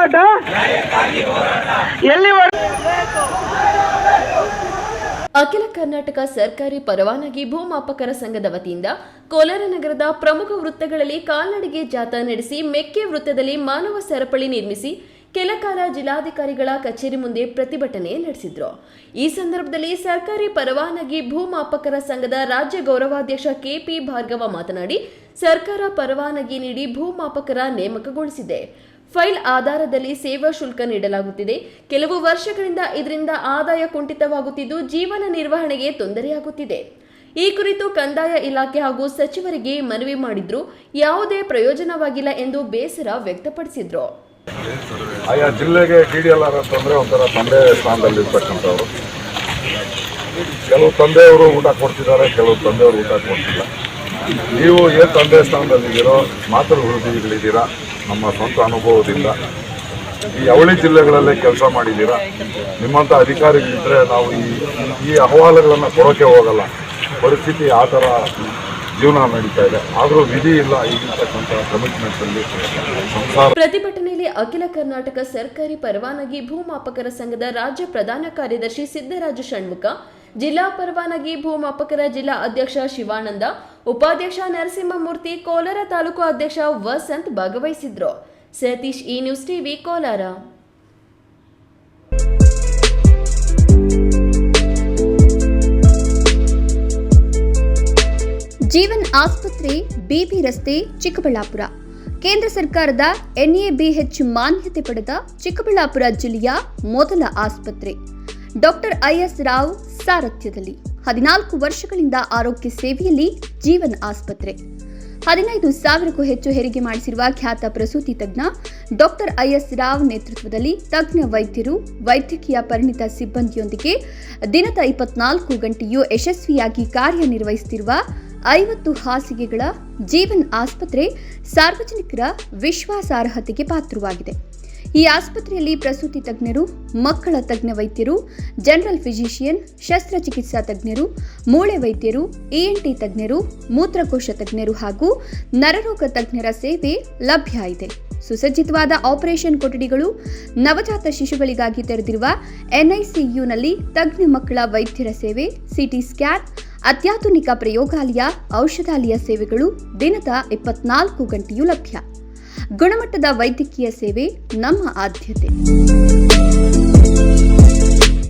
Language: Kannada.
ಹೋರಾಟ ಅಖಿಲ ಕರ್ನಾಟಕ ಸರ್ಕಾರಿ ಪರವಾನಗಿ ಭೂಮಾಪಕರ ಸಂಘದ ವತಿಯಿಂದ ಕೋಲಾರ ನಗರದ ಪ್ರಮುಖ ವೃತ್ತಗಳಲ್ಲಿ ಕಾಲ್ನಡಿಗೆ ಜಾಥಾ ನಡೆಸಿ ಮೆಕ್ಕೆ ವೃತ್ತದಲ್ಲಿ ಮಾನವ ಸರಪಳಿ ನಿರ್ಮಿಸಿ ಕೆಲಕಾಲ ಜಿಲ್ಲಾಧಿಕಾರಿಗಳ ಕಚೇರಿ ಮುಂದೆ ಪ್ರತಿಭಟನೆ ನಡೆಸಿದ್ರು. ಈ ಸಂದರ್ಭದಲ್ಲಿ ಸರ್ಕಾರಿ ಪರವಾನಗಿ ಭೂಮಾಪಕರ ಸಂಘದ ರಾಜ್ಯ ಗೌರವಾಧ್ಯಕ್ಷ ಕೆಪಿ ಭಾರ್ಗವ ಮಾತನಾಡಿ, ಸರ್ಕಾರ ಪರವಾನಗಿ ನೀಡಿ ಭೂಮಾಪಕರ ನೇಮಕಗೊಳಿಸಿದೆ. ಫೈಲ್ ಆಧಾರದಲ್ಲಿ ಸೇವಾ ಶುಲ್ಕ ನೀಡಲಾಗುತ್ತಿದೆ. ಕೆಲವು ವರ್ಷಗಳಿಂದ ಇದರಿಂದ ಆದಾಯ ಕುಂಠಿತವಾಗುತ್ತಿದ್ದು ಜೀವನ ನಿರ್ವಹಣೆಗೆ ತೊಂದರೆಯಾಗುತ್ತಿದೆ. ಈ ಕುರಿತು ಕಂದಾಯ ಇಲಾಖೆ ಹಾಗೂ ಸಚಿವರಿಗೆ ಮನವಿ ಮಾಡಿದ್ರು, ಯಾವುದೇ ಪ್ರಯೋಜನವಾಗಿಲ್ಲ ಎಂದು ಬೇಸರ ವ್ಯಕ್ತಪಡಿಸಿದ್ರು. ಆಯಾ ಜಿಲ್ಲೆಗೆ ಟಿಡಿಎಲ್ಆರ್ ಅಂತಂದರೆ ಒಂಥರ ತಂದೆ ಸ್ಥಾನದಲ್ಲಿ ಇರ್ತಕ್ಕಂಥವ್ರು. ಕೆಲವು ತಂದೆಯವರು ಊಟ ಕೊಡ್ತಿದ್ದಾರೆ, ಕೆಲವು ತಂದೆಯವರು ಊಟ ಕೊಡ್ತಿಲ್ಲ. ನೀವು ಏನು ತಂದೆ ಸ್ಥಾನದಲ್ಲಿದ್ದೀರೋ, ಮಾತೃವೃತ್ತಿಗಳಿದ್ದೀರಾ, ನಮ್ಮ ಸ್ವಂತ ಅನುಭವದಿಂದ ಈ ಅವಳಿ ಜಿಲ್ಲೆಗಳಲ್ಲೇ ಕೆಲಸ ಮಾಡಿದ್ದೀರಾ. ನಿಮ್ಮಂಥ ಅಧಿಕಾರಿಗಳಿದ್ದರೆ ನಾವು ಈ ಅಹವಾಲುಗಳನ್ನು ಕೊಡೋಕ್ಕೆ ಹೋಗಲ್ಲ. ಪರಿಸ್ಥಿತಿ ಆ ಥರ ಜೀವನ ನಡೀತಾ ಇದೆ. ಆದರೂ ವಿಧಿ ಇಲ್ಲ. ಈಗಿರ್ತಕ್ಕಂಥ ಕಮಿಟ್ಮೆಂಟ್ಸ್ ಅಲ್ಲಿ ಸಂಸಾರ. ಪ್ರತಿಭಟನೆಯಲ್ಲಿ ಅಖಿಲ ಕರ್ನಾಟಕ ಸರ್ಕಾರಿ ಪರವಾನಗಿ ಭೂಮಾಪಕರ ಸಂಘದ ರಾಜ್ಯ ಪ್ರಧಾನ ಕಾರ್ಯದರ್ಶಿ ಸಿದ್ದರಾಜು ಷಣ್ಮುಖ, ಜಿಲ್ಲಾ ಪರವಾನಗಿ ಭೂಮಾಪಕರ ಜಿಲ್ಲಾ ಅಧ್ಯಕ್ಷ ಶಿವಾನಂದ, ಉಪಾಧ್ಯಕ್ಷ ನರಸಿಂಹಮೂರ್ತಿ, ಕೋಲಾರ ತಾಲೂಕು ಅಧ್ಯಕ್ಷ ವಸಂತ್ ಭಾಗವಹಿಸಿದ್ರು. ಸತೀಶ್, ಈ ನ್ಯೂಸ್ ಟಿವಿ, ಕೋಲಾರ. ಜೀವನ್ ಆಸ್ಪತ್ರೆ, ಬಿಬಿ ರಸ್ತೆ, ಚಿಕ್ಕಬಳ್ಳಾಪುರ. ಕೇಂದ್ರ ಸರ್ಕಾರದ NABH ಮಾನ್ಯತೆ ಪಡೆದ ಚಿಕ್ಕಬಳ್ಳಾಪುರ ಜಿಲ್ಲೆಯ ಮೊದಲ ಆಸ್ಪತ್ರೆ. ಡಾಕ್ಟರ್ IS ರಾವ್ ಸಾರಥ್ಯದಲ್ಲಿ 14 ವರ್ಷಗಳಿಂದ ಆರೋಗ್ಯ ಸೇವೆಯಲ್ಲಿ ಜೀವನ್ ಆಸ್ಪತ್ರೆ. 15,000ಕ್ಕೂ ಹೆಚ್ಚು ಹೆರಿಗೆ ಮಾಡಿಸಿರುವ ಖ್ಯಾತ ಪ್ರಸೂತಿ ತಜ್ಞ ಡಾಕ್ಟರ್ IS ರಾವ್ ನೇತೃತ್ವದಲ್ಲಿ ತಜ್ಞ ವೈದ್ಯರು, ವೈದ್ಯಕೀಯ ಪರಿಣಿತ ಸಿಬ್ಬಂದಿಯೊಂದಿಗೆ ದಿನದ 24 ಗಂಟೆಯೂ ಯಶಸ್ವಿಯಾಗಿ ಕಾರ್ಯನಿರ್ವಹಿಸುತ್ತಿರುವ 50 ಹಾಸಿಗೆಗಳ ಜೀವನ್ ಆಸ್ಪತ್ರೆ ಸಾರ್ವಜನಿಕರ ವಿಶ್ವಾಸಾರ್ಹತೆಗೆ ಪಾತ್ರವಾಗಿದೆ. ಈ ಆಸ್ಪತ್ರೆಯಲ್ಲಿ ಪ್ರಸೂತಿ ತಜ್ಞರು, ಮಕ್ಕಳ ತಜ್ಞ ವೈದ್ಯರು, ಜನರಲ್ ಫಿಸಿಷಿಯನ್, ಶಸ್ತ್ರಚಿಕಿತ್ಸಾ ತಜ್ಞರು, ಮೂಳೆ ವೈದ್ಯರು, ENT ತಜ್ಞರು, ಮೂತ್ರಕೋಶ ತಜ್ಞರು ಹಾಗೂ ನರರೋಗ ತಜ್ಞರ ಸೇವೆ ಲಭ್ಯ ಇದೆ. ಸುಸಜ್ಜಿತವಾದ ಆಪರೇಷನ್ ಕೊಠಡಿಗಳು, ನವಜಾತ ಶಿಶುಗಳಿಗಾಗಿ ತೆರೆದಿರುವ NICUನಲ್ಲಿ ತಜ್ಞ ಮಕ್ಕಳ ವೈದ್ಯರ ಸೇವೆ, CT ಸ್ಕ್ಯಾನ್, ಅತ್ಯಾಧುನಿಕ ಪ್ರಯೋಗಾಲಯ, ಔಷಧಾಲಯ ಸೇವೆಗಳು ದಿನದ 24 ಗಂಟೆಯೂ ಲಭ್ಯ. ಗುಣಮಟ್ಟದ ವೈದ್ಯಕೀಯ ಸೇವೆ ನಮ್ಮ ಆದ್ಯತೆ.